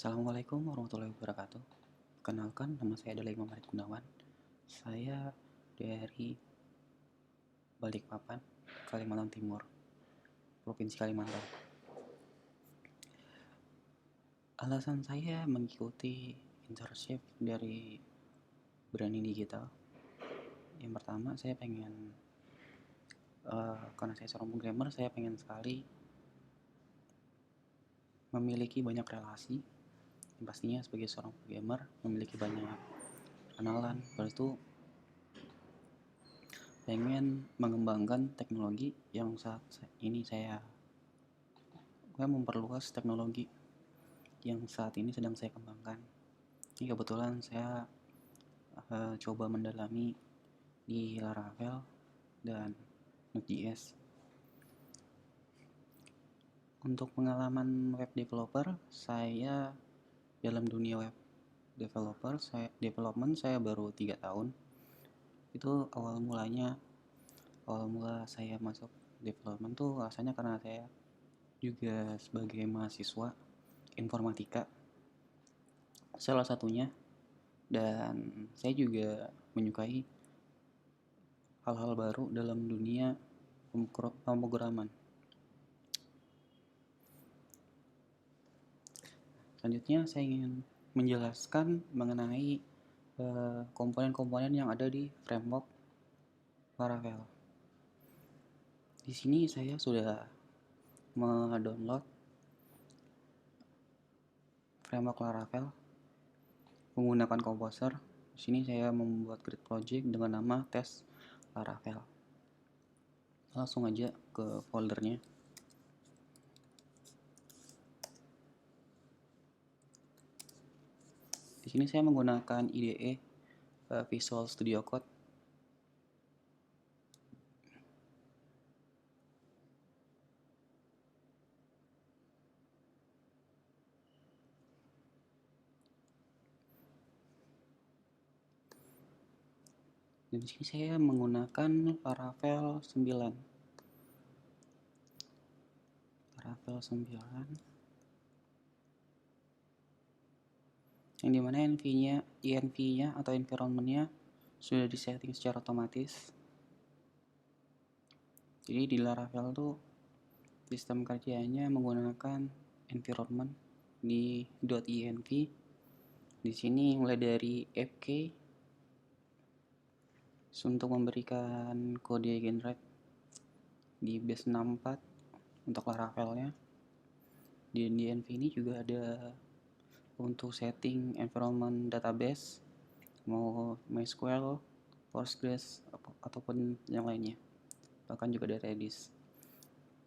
Assalamualaikum warahmatullahi wabarakatuh. Kenalkan, nama saya adalah Imam Arif Gunawan. Saya dari Balikpapan, Kalimantan Timur, Provinsi Kalimantan. Alasan saya mengikuti internship dari Berani Digital. Yang pertama, saya pengen karena saya seorang programmer, saya pengen sekali memiliki banyak relasi. Yang pastinya sebagai seorang programmer memiliki banyak kenalan. Lalu itu pengen mengembangkan teknologi yang saat ini saya memperluas teknologi yang saat ini sedang saya kembangkan. Ini kebetulan saya coba mendalami di Laravel dan Node.js. Untuk pengalaman web developer, saya dalam dunia web development saya baru 3 tahun. Itu awal mula saya masuk development tuh rasanya karena saya juga sebagai mahasiswa informatika salah satunya, dan saya juga menyukai hal-hal baru dalam dunia pemrograman. Selanjutnya saya ingin menjelaskan mengenai komponen-komponen yang ada di framework Laravel. Di sini saya sudah mendownload framework Laravel menggunakan Composer. Di sini saya membuat grid project dengan nama tes Laravel. Langsung aja ke foldernya. Di sini saya menggunakan IDE Visual Studio Code. Dan di sini saya menggunakan Laravel 9. Laravel 9. Yang dimana env-nya atau environment-nya sudah disetting secara otomatis. Jadi di Laravel tuh sistem kerjanya menggunakan environment di .env. Di sini mulai dari fk untuk memberikan kode generate di base 64 untuk Laravelnya. Di env ini juga ada untuk setting environment database, mau MySQL, Postgres ataupun yang lainnya. Bahkan juga ada Redis.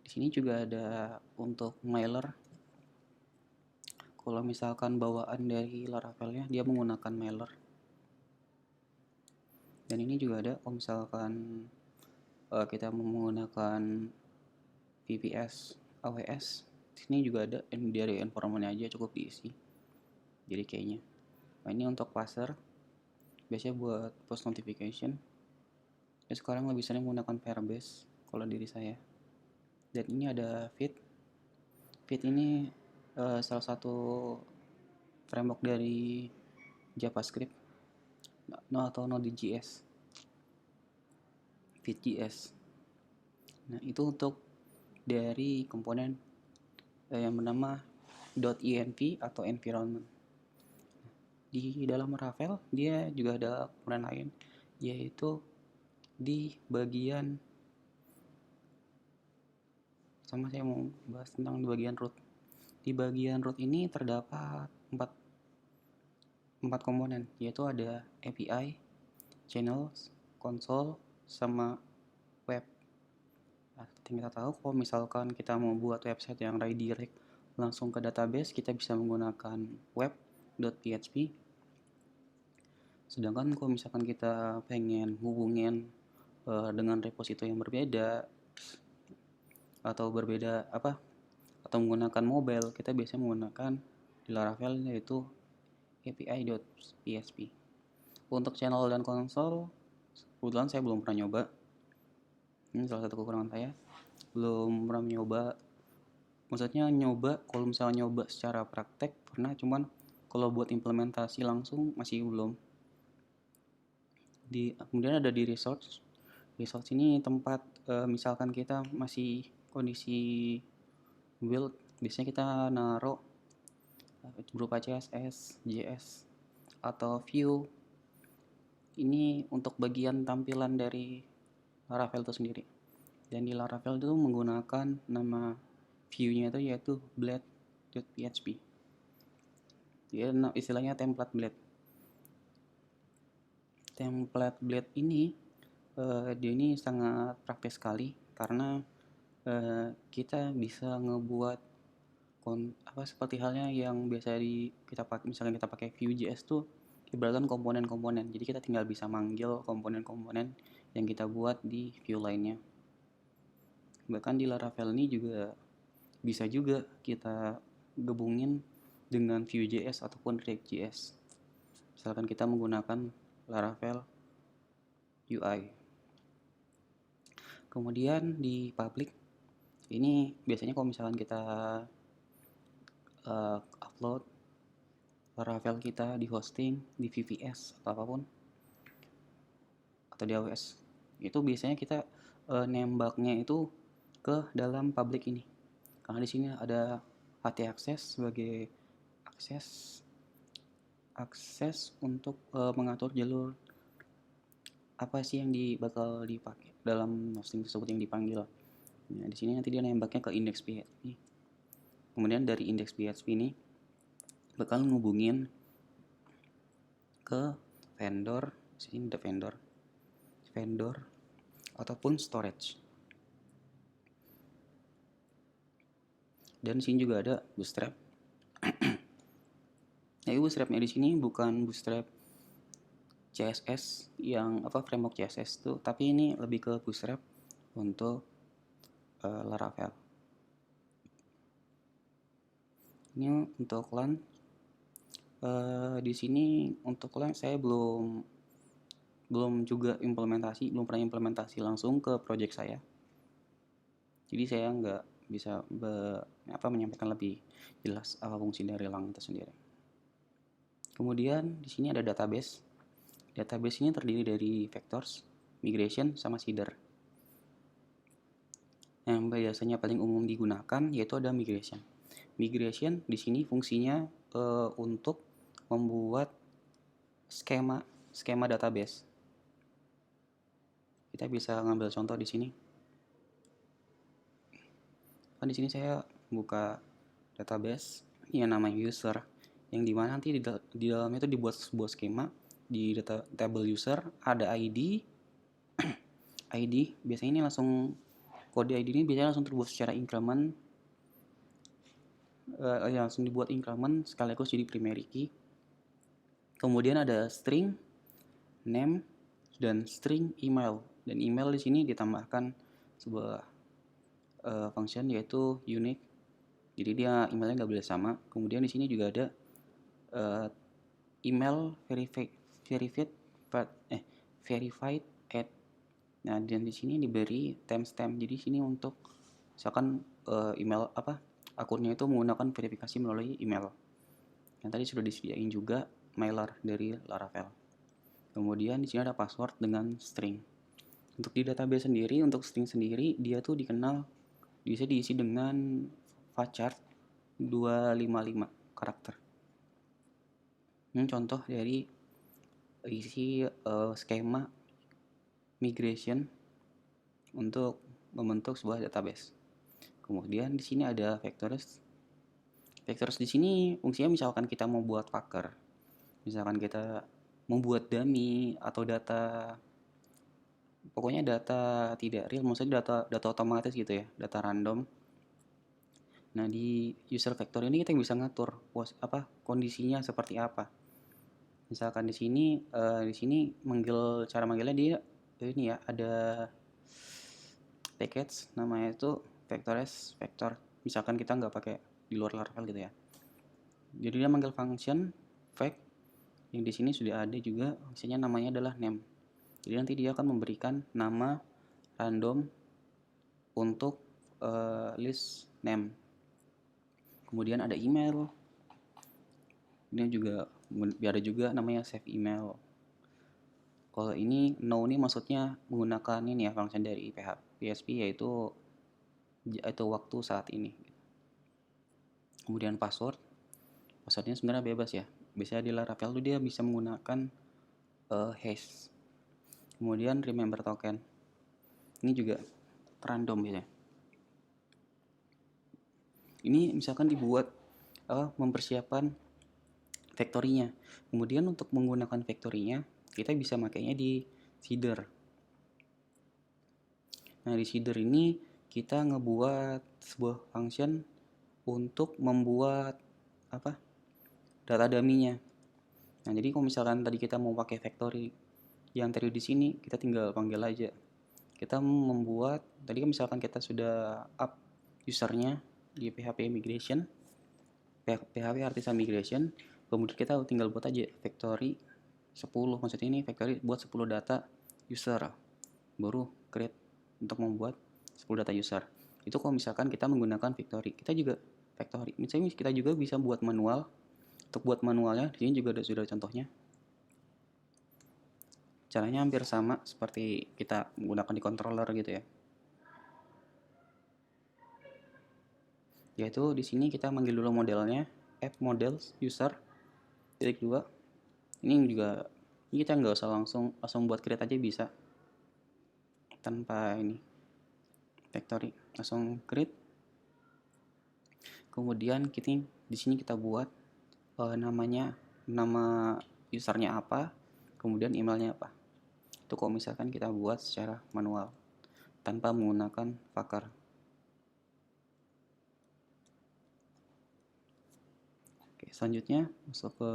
Di sini juga ada untuk mailer. Kalau misalkan bawaan dari Laravelnya dia menggunakan mailer. Dan ini juga ada kalau misalkan kita menggunakan VPS AWS. Di sini juga ada dari environment-nya aja cukup diisi. Jadi kayaknya. Nah, ini untuk parser. Biasanya buat post notification. Ya, sekarang lebih sering menggunakan Firebase kalau diri saya. Dan ini ada Vite. Vite ini salah satu framework dari JavaScript atau Node.js. Vite.js. Nah, itu untuk dari komponen yang bernama .env atau environment. Di dalam Laravel dia juga ada komponen lain, yaitu di bagian saya mau bahas tentang di bagian root. Di bagian root ini terdapat 4 komponen, yaitu ada API, channels, console, sama web. Nah, kita tahu kalau misalkan kita mau buat website yang redirect langsung ke database, kita bisa menggunakan web.php. Sedangkan kalau misalkan kita pengen hubungin dengan repository yang berbeda atau menggunakan mobile, kita biasanya menggunakan di Laravel yaitu api.php. Untuk channel dan konsol, kebetulan saya belum pernah nyoba. Ini salah satu kekurangan saya, belum pernah nyoba maksudnya nyoba, kalau misalnya nyoba secara praktek pernah, cuman kalau buat implementasi langsung masih belum. Kemudian ada di resource. Resource ini tempat misalkan kita masih kondisi build, biasanya kita naruh berupa CSS, JS, atau view. Ini untuk bagian tampilan dari Laravel itu sendiri. Dan di Laravel itu menggunakan nama view-nya itu yaitu blade.php. Dia istilahnya template blade. Template blade ini dia ini sangat praktis sekali karena kita bisa ngebuat seperti halnya yang biasa kita pakai, misalkan kita pakai Vue.js tuh ibaratkan komponen-komponen. Jadi kita tinggal bisa manggil komponen-komponen yang kita buat di Vue lainnya. Bahkan di Laravel ini juga bisa juga kita gabungin dengan Vue.js ataupun React.js. Misalkan kita menggunakan Laravel UI. Kemudian di public ini biasanya kalau misalkan kita upload Laravel kita di hosting, di VPS atau apapun, atau di AWS, itu biasanya kita nembaknya itu ke dalam public ini. Karena di sini ada HT access sebagai akses untuk mengatur jalur apa sih yang bakal dipakai dalam hosting tersebut yang dipanggil. Nah, di sini nanti dia nembaknya ke index.php. Kemudian dari index.php ini bakal ngubungin ke vendor, sini ada vendor ataupun storage. Dan sini juga ada bootstrap. Nah, bootstrapnya di sini bukan bootstrap CSS yang framework CSS tuh, tapi ini lebih ke bootstrap untuk Laravel. Ini untuk LAN. Di sini untuk LAN saya belum pernah implementasi langsung ke project saya. Jadi saya nggak bisa menyampaikan lebih jelas apa fungsi dari LAN itu sendiri. Kemudian di sini ada database. Database ini terdiri dari vectors, migration, sama seeder. Yang biasanya paling umum digunakan yaitu ada migration. Migration di sini fungsinya untuk membuat skema database. Kita bisa ngambil contoh di sini. Di sini saya buka database yang namanya user, yang dimana nanti di dalamnya itu dibuat sebuah skema. Di table user ada ID. ID biasanya ini langsung, kode ID ini biasanya langsung terbuat secara increment, langsung dibuat increment sekaligus jadi primary key. Kemudian ada string name dan string email. Dan email di sini ditambahkan sebuah function yaitu unique. Jadi dia emailnya nggak boleh sama. Kemudian di sini juga ada email verified at. Nah, dan di sini diberi timestamp. Jadi sini untuk misalkan email akunnya itu menggunakan verifikasi melalui email. Yang tadi sudah disediain juga mailer dari Laravel. Kemudian di sini ada password dengan string. Untuk di database sendiri, untuk string sendiri dia tuh bisa diisi dengan varchar 255 karakter. Ini contoh dari isi skema migration untuk membentuk sebuah database. Kemudian di sini ada vectors. Vectors di sini fungsinya misalkan kita mau buat packer, misalkan kita membuat dummy atau pokoknya data tidak real, maksudnya data otomatis gitu ya, data random. Nah, di user vector ini kita bisa ngatur kondisinya seperti apa. Misalkan di sini cara manggilnya dia ini ya, ada package namanya itu vectors vector. Misalkan kita nggak pakai di luar Laravel gitu ya. Jadi dia manggil function fact yang di sini sudah ada juga, fungsinya namanya adalah name. Jadi nanti dia akan memberikan nama random untuk list name. Kemudian ada email. Ini juga ada juga namanya save email. Kalau ini no ini maksudnya menggunakan ini ya function dari PHP yaitu waktu saat ini. Kemudian passwordnya sebenarnya bebas ya. Biasanya di Laravel tuh dia bisa menggunakan hash. Kemudian remember token. Ini juga random ya. Ini misalkan dibuat mempersiapkan factory-nya. Kemudian untuk menggunakan factory-nya, kita bisa makainya di seeder. Nah, di seeder ini kita ngebuat sebuah function untuk membuat data dummy-nya. Nah, jadi kalau misalkan tadi kita mau pakai factory yang tadi di sini, kita tinggal panggil aja. Kita membuat, tadi kan misalkan kita sudah up usernya di PHP migration, PHP artisan migration, kemudian kita tinggal buat aja factory 10, maksudnya ini factory buat 10 data user, baru create untuk membuat 10 data user. Itu kalau misalkan kita menggunakan factory, misalnya kita juga bisa buat manual. Untuk buat manualnya di sini juga sudah contohnya. Caranya hampir sama seperti kita menggunakan di controller gitu ya. Yaitu di sini kita manggil dulu modelnya app models user titik 2. Ini juga kita nggak usah langsung buat create aja bisa tanpa ini factory, langsung create. Kemudian di sini kita buat nama usernya apa, kemudian emailnya apa. Itu kalau misalkan kita buat secara manual tanpa menggunakan Packer. Oke, selanjutnya masuk ke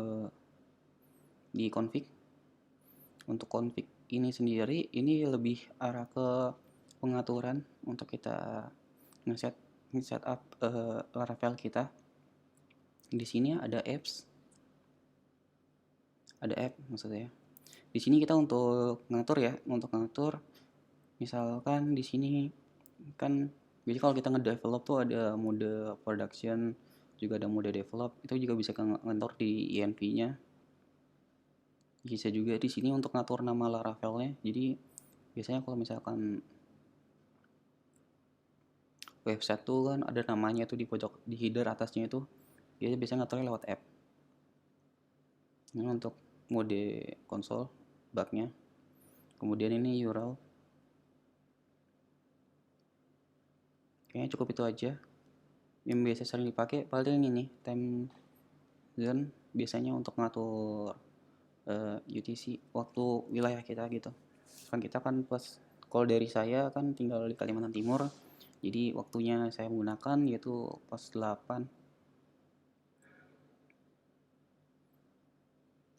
di config. Untuk config ini sendiri ini lebih arah ke pengaturan untuk kita nge-set up Laravel kita. Di sini ada apps, ada app maksudnya. Di sini kita untuk ngatur misalkan di sini kan jadi kalau kita ngedevelop tuh ada mode production, juga ada mode develop, itu juga bisa ngatur di env-nya. Bisa juga di sini untuk ngatur nama Laravel-nya. Jadi biasanya kalau misalkan website tuh kan ada namanya tuh di pojok di header atasnya itu, dia biasanya ngaturnya lewat app. Ini untuk mode konsol bug-nya. Kemudian ini URL. Kayaknya cukup itu aja. Yang biasa sering dipakai paling ini time zone, biasanya untuk ngatur UTC waktu wilayah kita gitu. Kan kita kan kalau dari saya kan tinggal di Kalimantan Timur, jadi waktunya saya menggunakan yaitu pas 8.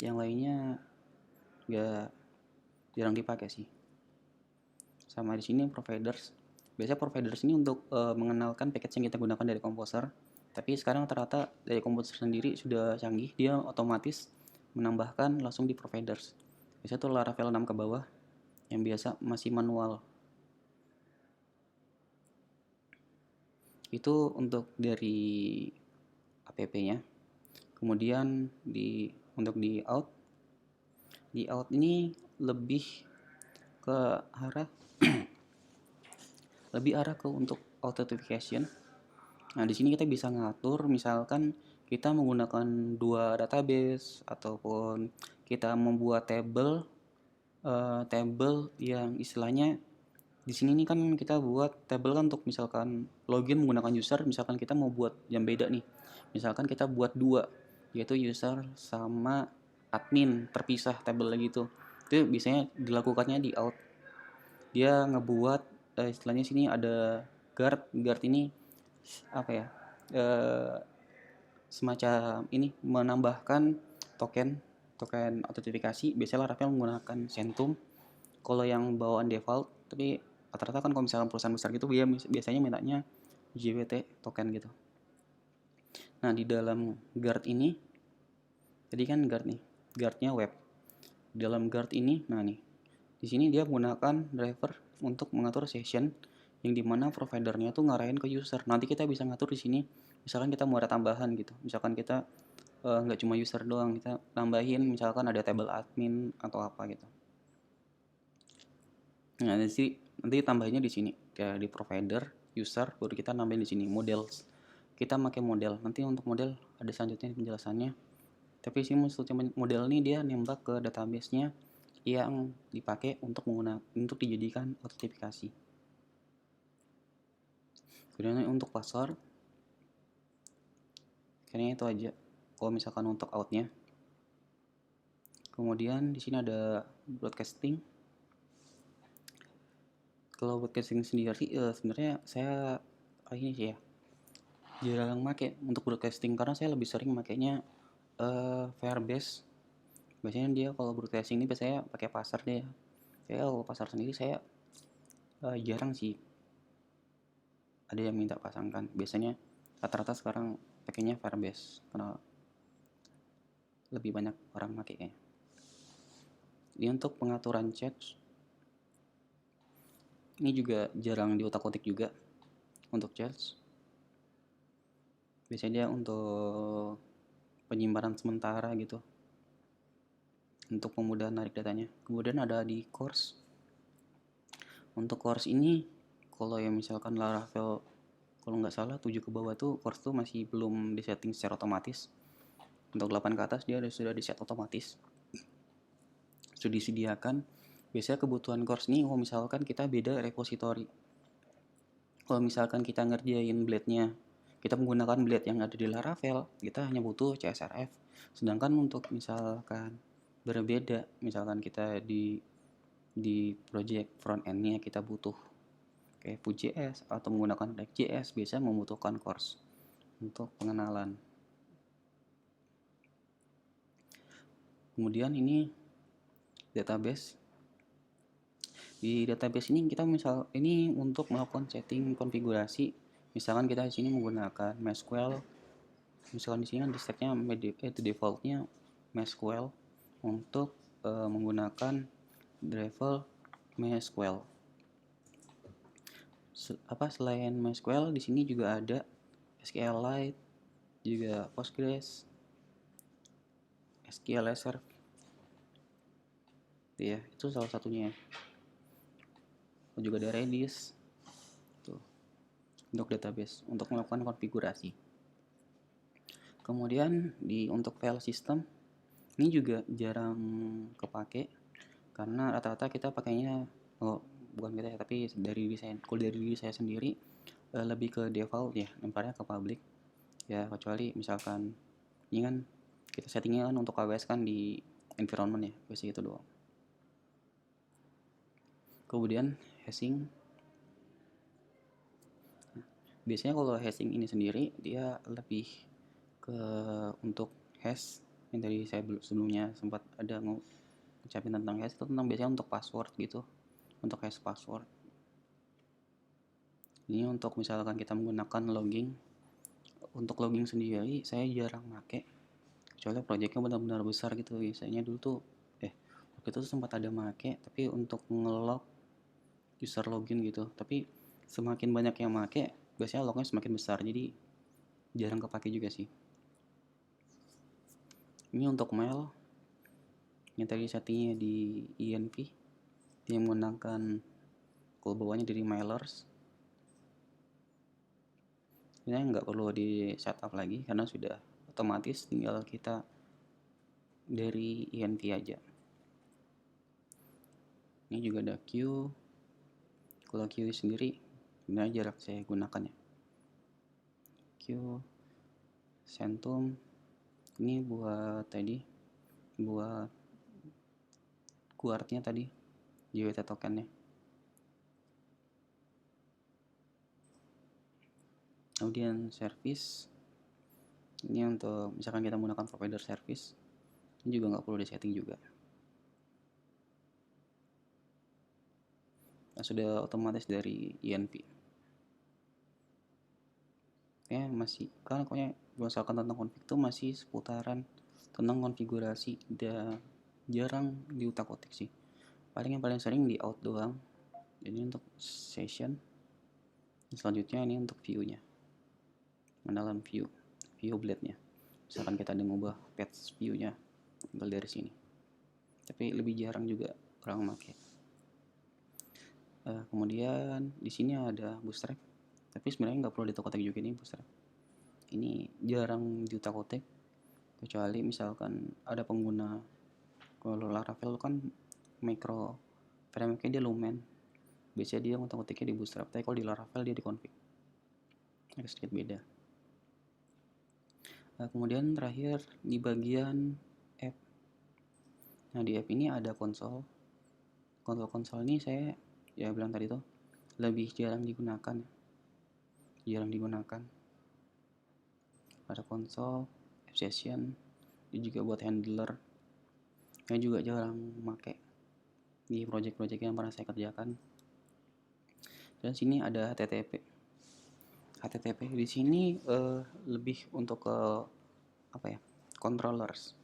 Yang lainnya jarang dipakai sih. Sama di sini providers. Biasanya providers ini untuk mengenalkan package yang kita gunakan dari Composer. Tapi sekarang ternyata dari Composer sendiri sudah canggih, dia otomatis menambahkan langsung di providers. Biasanya tuh Laravel 6 ke bawah, yang biasa masih manual. Itu untuk dari app-nya. Kemudian untuk di out ini lebih ke arah untuk authentication. Nah, di sini kita bisa ngatur misalkan kita menggunakan 2 database ataupun kita membuat table yang istilahnya di sini nih kan kita buat table kan untuk misalkan login menggunakan user, misalkan kita mau buat yang beda nih. Misalkan kita buat 2, yaitu user sama admin terpisah table gitu. Itu biasanya dilakukannya di out. Dia ngebuat istilahnya sini ada guard ini semacam ini menambahkan token autentifikasi. Biasanya Laravel menggunakan Centum kalau yang bawaan default, tapi rata-rata kan kalau misalkan perusahaan besar gitu dia biasanya mintanya JWT token gitu. Nah, di dalam guard ini tadi kan guardnya web. Di dalam guard ini, nah nih di sini dia menggunakan driver untuk mengatur session yang dimana providernya tuh ngarahin ke user. Nanti kita bisa ngatur di sini, misalkan kita mau ada tambahan gitu, misalkan kita nggak cuma user doang, kita tambahin misalkan ada table admin atau apa gitu. Nah nanti tambahinnya di sini kayak di provider, user, baru kita nambahin di sini models. Kita pakai model, nanti untuk model ada selanjutnya penjelasannya. Tapi sih maksudnya model ini dia nembak ke database-nya yang dipakai untuk dijadikan autentifikasi. Kemudian untuk password, kayaknya itu aja. Kalau misalkan untuk outnya, kemudian di sini ada broadcasting. Kalau broadcasting sendiri sebenarnya saya ini sih ya jarang make untuk broadcasting karena saya lebih sering makainya Firebase. Biasanya dia kalau broadcasting ini biasanya pakai pasar deh. Saya kalau pasar sendiri saya jarang sih ada yang minta pasangkan. Biasanya rata-rata sekarang pakainya Firebase karena lebih banyak orang makainya. Ini untuk pengaturan chat, ini juga jarang diotak-atik juga untuk chat. Biasanya dia untuk penyimpanan sementara gitu, untuk kemudahan narik datanya. Kemudian ada di course. Untuk course ini kalau yang misalkan Laravel kalau nggak salah 7 ke bawah tuh course tuh masih belum disetting secara otomatis. Untuk 8 ke atas dia sudah di set otomatis, sudah disediakan. Biasanya kebutuhan course ini kalau misalkan kita beda repository. Kalau misalkan kita ngerjain blade-nya, kita menggunakan blade yang ada di Laravel, kita hanya butuh CSRF. Sedangkan untuk misalkan berbeda, misalkan kita di project front end-nya kita butuh kayak Vue.js atau menggunakan React.js, biasa membutuhkan course untuk pengenalan. Kemudian ini database. Di database ini kita ini untuk melakukan setting konfigurasi. Misalkan kita di sini menggunakan MySQL. Misalkan di sini di stacknya defaultnya MySQL untuk menggunakan driver MySQL. Selain MySQL di sini juga ada SQLite, juga Postgres, SQL Server. Ya, itu salah satunya. Juga ada Redis. Tuh. Untuk database untuk melakukan konfigurasi. Kemudian untuk file system ini juga jarang kepake karena rata-rata kita pakainya bukan kita ya, tapi dari diri saya sendiri lebih ke default ya, lemparnya ke public ya, kecuali misalkan ini kan kita settingnya kan untuk AWS kan di environment ya, biasanya itu doang. Kemudian hashing. Biasanya kalau hashing ini sendiri dia lebih ke untuk hash yang tadi saya sebelumnya sempat ada ngucapin tentang hash, itu tentang biasanya untuk password gitu, untuk hash password. Ini untuk misalkan kita menggunakan logging. Untuk logging sendiri saya jarang pakai, kecuali projectnya benar-benar besar gitu. Biasanya dulu tuh waktu itu sempat ada make, tapi untuk ngelog user login gitu. Tapi semakin banyak yang make, biasanya lognya semakin besar, jadi jarang kepake juga sih. Ini untuk mail yang tadi settingnya di env, dia menggunakan kalau bawahnya dari mailers. Ini nggak perlu di setup lagi karena sudah otomatis, tinggal kita dari env aja. Ini juga ada queue. Kalau queue sendiri sebenarnya jarang saya gunakan ya. Queue, Centum ini buat guardnya tadi, JWT tokennya. Kemudian service ini untuk misalkan kita menggunakan provider service, ini juga nggak perlu di setting juga. Nah, sudah otomatis dari env. Ya masih kan pokoknya misalkan tentang config itu masih seputaran tentang konfigurasi, jarang diutak-atik sih. Paling yang paling sering di out doang. Jadi untuk session Selanjutnya ini untuk view-nya, pengenalan view blade-nya. Misalkan kita ada ngubah page view-nya, tinggal dari sini. Tapi lebih jarang juga orang pakai. Kemudian di sini ada bootstrap, tapi sebenarnya nggak perlu diotak-atik juga ini bootstrap. Ini jarang diotak-atik, kecuali misalkan ada pengguna. Kalau Laravel kan micro framework-nya dia Lumen, biasanya dia ngotak-ngatiknya di bootstrap, tapi kalau di Laravel dia di config, agak sedikit beda. Kemudian terakhir di bagian app. Nah di app ini ada konsol ini saya bilang tadi tuh lebih jarang digunakan. Ada konsol, app session, ini juga buat handler, yang juga jarang pakai di project-project yang pernah saya kerjakan. Dan sini ada HTTP di sini lebih untuk ke controllers.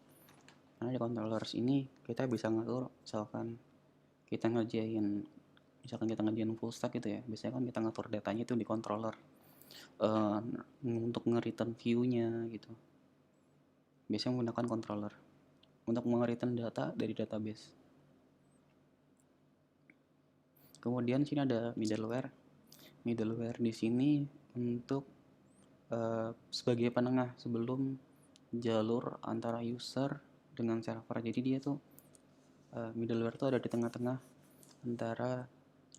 Karena di controllers ini kita bisa ngatur, misalkan kita ngerjain full stack gitu ya, biasanya kan kita ngatur datanya itu di controller, untuk nge-return view-nya gitu, biasanya menggunakan controller untuk nge-return data dari database. Kemudian sini ada middleware di sini untuk sebagai penengah sebelum jalur antara user dengan server. Jadi dia tuh middleware tuh ada di tengah-tengah antara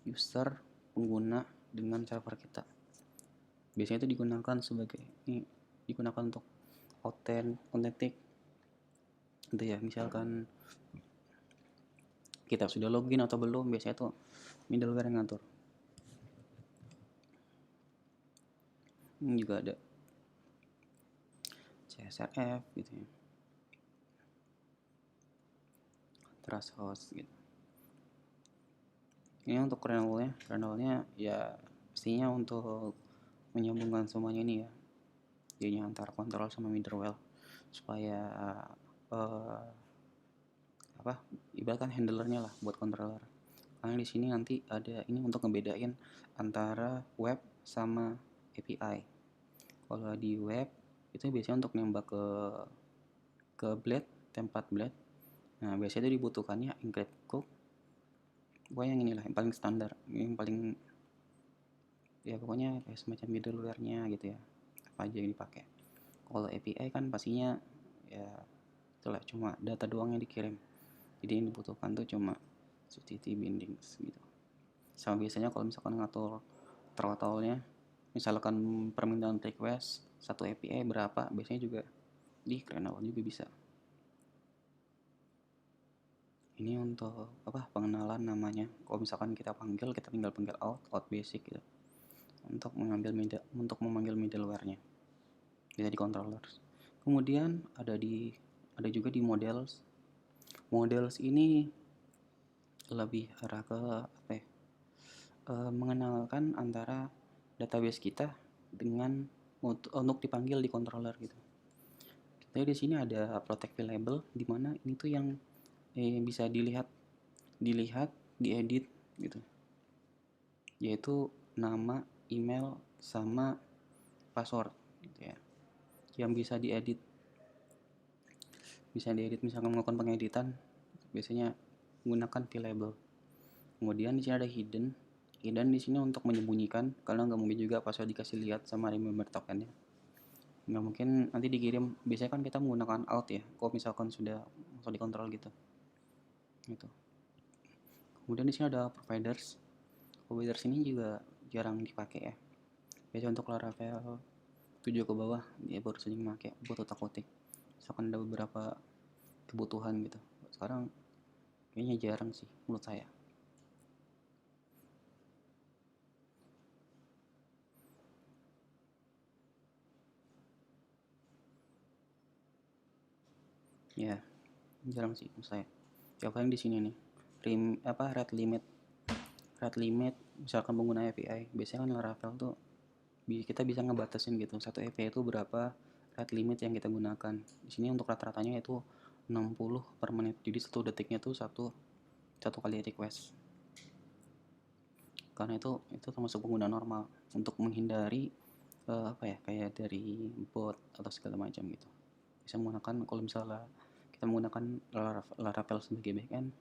user, pengguna dengan server kita. Biasanya itu digunakan untuk authentic gitu ya. Misalkan kita sudah login atau belum, biasanya tuh middleware yang ngatur. Ini juga ada CSRF gitu ya, trust host gitu. Ini untuk kernelnya ya pastinya untuk menyambungkan semuanya ini ya, jadinya antara kontrol sama middleware supaya ibaratkan handlernya lah buat controller. Karena di sini nanti ada ini untuk ngebedain antara web sama API. Kalau di web itu biasanya untuk nembak ke blade, template blade. Nah biasanya itu dibutuhkannya encrypt code. Pokoknya yang inilah yang paling standar, yang paling ya pokoknya kayak semacam middleware-nya gitu ya, apa aja yang dipakai. Kalau API kan pastinya ya itulah cuma data doang yang dikirim, jadi yang dibutuhkan tuh cuma HTTP bindings gitu. Sama biasanya kalau misalkan ngatur throttle-nya, misalkan permintaan request satu API berapa, biasanya juga di kernel juga bisa. Ini untuk pengenalan namanya. Kalau misalkan kita tinggal panggil out basic gitu, untuk memanggil middleware-nya, bisa di controllers. Kemudian ada juga di models ini lebih arah ke mengenalkan antara database kita dengan untuk dipanggil di controller gitu. Jadi di sini ada protect label, di mana ini tuh yang bisa dilihat, diedit gitu, yaitu nama, email, sama password gitu ya, yang bisa diedit misalkan melakukan pengeditan, biasanya menggunakan label. Kemudian di sini ada hidden di sini untuk menyembunyikan, karena nggak mungkin juga password dikasih lihat sama remember tokennya, nggak mungkin nanti dikirim. Biasanya kan kita menggunakan out ya kalau misalkan sudah masuk dikontrol gitu. Kemudian di sini ada providers ini juga jarang dipakai ya, biasanya untuk Laravel 7 ke bawah dia baru sering pakai buat otak-atik, misalkan ada beberapa kebutuhan gitu. Sekarang kayaknya jarang sih menurut saya. Ya jarang sih menurut saya. Ya paling di sini nih rate limit misalkan pengguna API. Biasanya kan Laravel tuh kita bisa ngebatasin gitu, satu API itu berapa rate limit yang kita gunakan. Di sini untuk rata-ratanya itu 60 per menit, jadi 1 detiknya tuh satu kali request. karena itu termasuk pengguna normal untuk menghindari apa ya, kayak dari bot atau segala macam gitu. Bisa menggunakan, kalau misalnya kita menggunakan Laravel sebagai backend,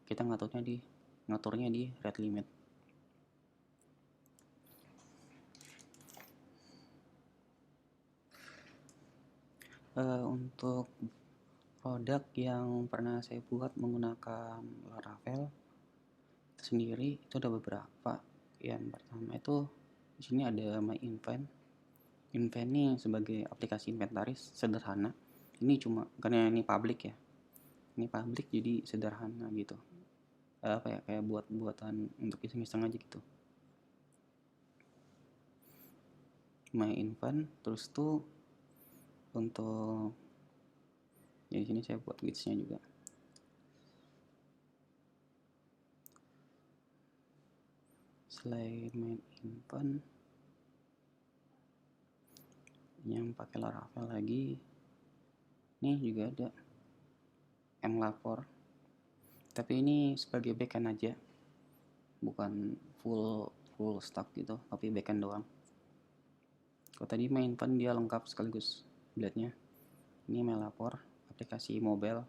kita ngaturnya di rate limit. Untuk produk yang pernah saya buat menggunakan Laravel itu sendiri itu ada beberapa. Yang pertama itu di sini ada My Invent. Invent ini sebagai aplikasi inventaris sederhana. Ini cuma karena ini public ya. Ini public jadi sederhana gitu. Apa ya, kayak buatan untuk iseng-iseng aja gitu. My Invent, terus tuh untuk ya di sini saya buat widgets-nya juga. Selain My Invent yang pakai Laravel lagi, nih juga ada mlapor, tapi ini sebagai backend aja, bukan full stack gitu, tapi backend doang. Kalau tadi My Invent dia lengkap sekaligus build-nya. Ini mlapor, aplikasi mobile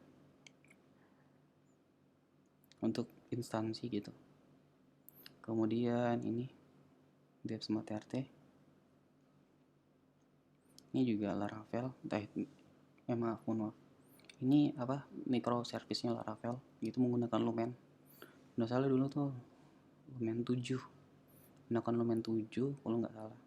untuk instansi gitu. Kemudian ini Dev Smart RT, ini juga Laravel, maaf, ini apa, microservice-nya Laravel itu menggunakan Lumen. Nggak salah dulu tuh Lumen 7, menggunakan Lumen 7 kalau nggak salah.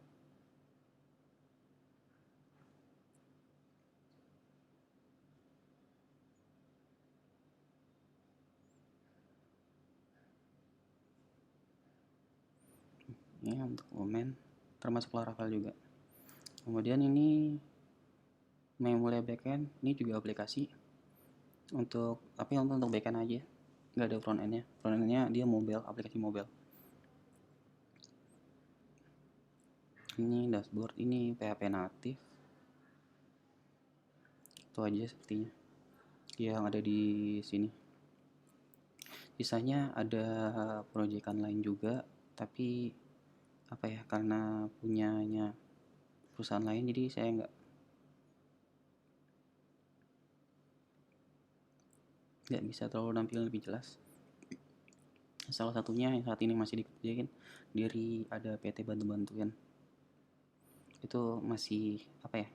Ini untuk Lumen, termasuk Laravel juga. Kemudian ini Memulai backend, ini juga aplikasi untuk untuk backend aja, nggak ada front endnya. Front endnya dia mobile, aplikasi mobile. Ini dashboard, ini PHP native, itu aja sepertinya yang ada di sini. Sisanya ada proyekan lain juga, tapi apa ya, karena punyanya perusahaan lain jadi saya nggak bisa terlalu nampilin lebih jelas. Salah satunya yang saat ini masih dikerjain dari ada PT bantu-bantuin, itu masih apa ya,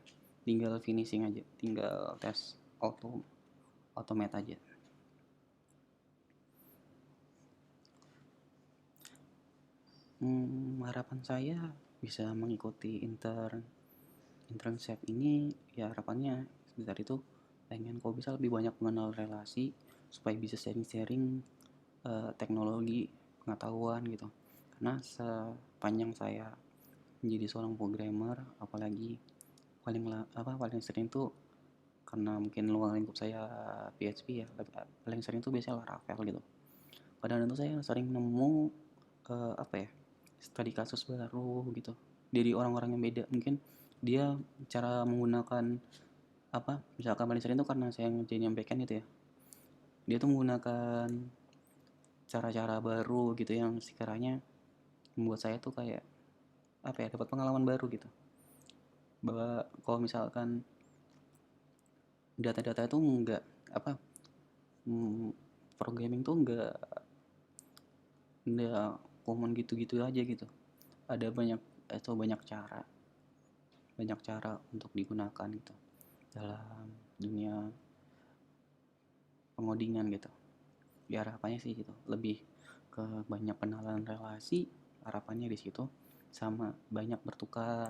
tinggal finishing aja, tinggal tes automate aja. Harapan saya bisa mengikuti internship ini, ya harapannya sebesar itu pengen kok bisa lebih banyak mengenal relasi supaya bisa sharing-sharing teknologi, pengetahuan gitu. Karena sepanjang saya menjadi seorang programmer, apalagi paling sering tuh, karena mungkin luang lingkup saya PHP ya, paling sering tuh biasanya Laravel gitu. Kadang-kadang tuh saya sering nemu apa ya, studi kasus baru gitu dari orang-orang yang beda. Mungkin dia cara menggunakan misalkan paling sering tuh karena saya ngerjain yang backend gitu ya, dia tuh menggunakan cara-cara baru gitu yang sekiranya membuat saya tuh kayak dapat pengalaman baru gitu, bahwa kalau misalkan data-data itu enggak programming tuh enggak common gitu-gitu aja gitu. Ada banyak cara untuk digunakan gitu dalam dunia pengodingan gitu. Ya harapannya sih gitu, lebih ke banyak kenalan relasi, harapannya di situ, sama banyak bertukar